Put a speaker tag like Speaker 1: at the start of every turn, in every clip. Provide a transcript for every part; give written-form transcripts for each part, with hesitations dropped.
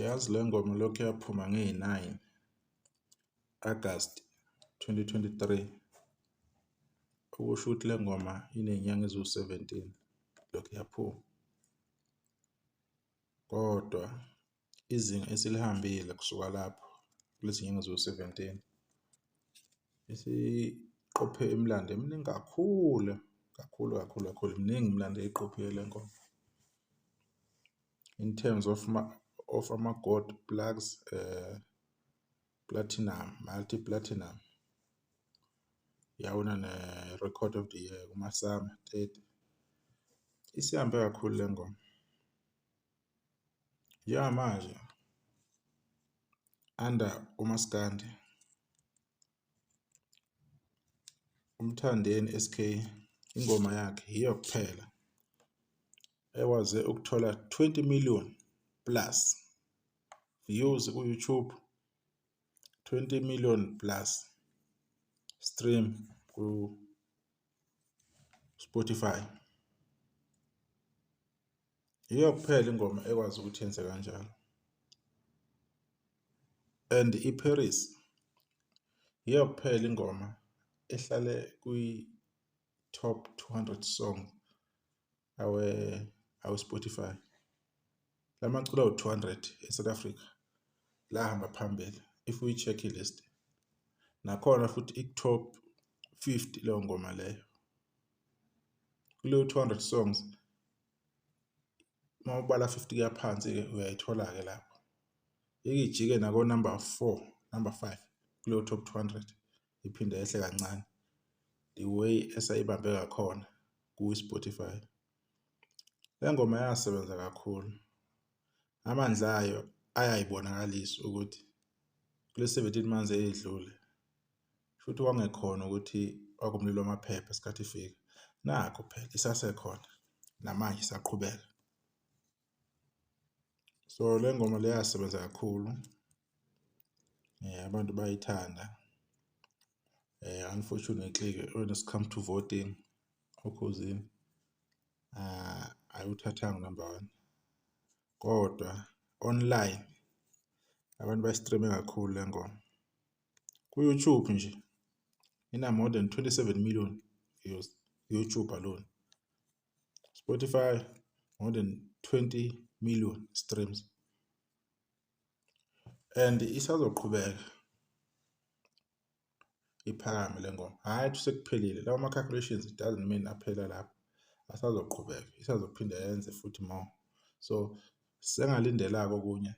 Speaker 1: Yazi le ngoma lokhu yaphuma nge-9 August 2023. Okusho ukuthi le ngoma inezinyanga eziwu-17 lokhu yaphuma. Kodwa izinga esilihambile kusuka lapho kulezi zinyanga eziwu-17 isiqophe imilando eminingi kakhulu, miningi imilando eyiqophile le ngoma. In terms of ama-gold plugs, platinum, multi-platinum, yawona ne-record of the year kuma-SAMA 30. Isihambe kakhulu le ngoma. Njengamanje under umaskandi, uMthandeni SK, ingoma yakhe yiyo kuphela ekwaze ukuthola 20 million plus views ku-YouTube, 20 million plus stream ku-Spotify. Yiyo kuphela ingoma ekwazi ukuthi yenze kanjalo. And iParis yiyo kuphela ingoma ehlale kwi-top 200 song awe-Spotify. Lamaculo awu-200 eSouth Africa lahamba phambili if uyi-check i-list. Nakhona futhi i-top 50 leyo ngoma leyo. Kuleyo 200 songs uma ubala 50 kuya phansi-ke uyayithola-ke lapho. Ijike nako number 4, number 5 kuleyo top 200 iphinde yehle kancane. The way esayibambe ngakhona ku-Spotify. Le ngoma yasebenza kakhulu. Amandla ayo ayayibonakalisa ukuthi kule 17 months eyedlule futhi wangekhona ukuthi wakumlilo amaphepha isikhathi ifika. Nakho phela isasekhona namanje isaqhubeka. So le ngoma le yasebenza kakhulu. Abantu bayithanda. Unfortunately when it comes to voting, ukhuzini ayuthathanga number 1. Kodwa online abantu bayistreame kakhulu le ngoma. Ku-YouTube nje ina more than 27 million views, YouTube alone. Spotify more than 20 million streams. And isazoqhubeka iphakame le ngoma. Hayi sekuphelile. Lawo ma-calculations it doesn't mean aphela lapho. Asazoqhubeka, isazophinda yenze futhi more. So sengalindelako okunye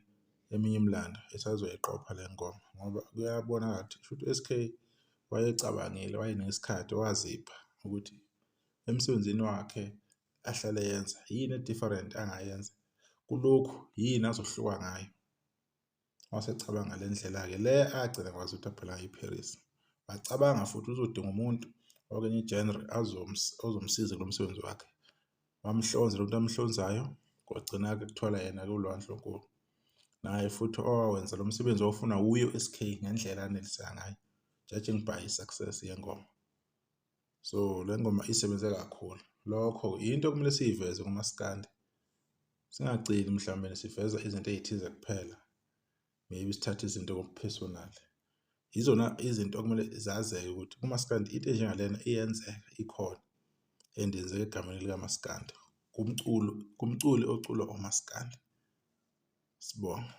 Speaker 1: eminye imilando esazoyiqopha le ngoma ngoba kuyabona ngathi futhi SK wayecabangile, wayenesikhathi wazipha ukuthi emsebenzini wakhe ahlale yenza yini different angayenza. Kulokhu yini azohluka ngayo. Wasecabanga le ndlela-ke le agcina kwazi ukuthi aphela iParis. Wacabanga futhi uzodinga umuntu okwenye genre ozomsiza kulo msebenzi wakhe. Wamhlonza lo amhlonzayo kwagcina-ke kuthola yena kuLwandle Nkulu. Naye futhi owenza lo msebenzi ofuna uyo SK ngendlela aneliseka ngayo, judging by success yengoma. So le ngoma isebenze kakhulu. Lokho into kumele siyiveze kumaskandi. Singagcini mhlawumbe siveza izinto ezithize kuphela. Maybe sithathe izinto ngokupersonal. Izona izinto okumele zazeke ukuthi kumaskandi into enjengalena iyenzeka ikhona and yenzeka egameni likaMaskandi. Kumculi ocula uMaskandi. Sibonga.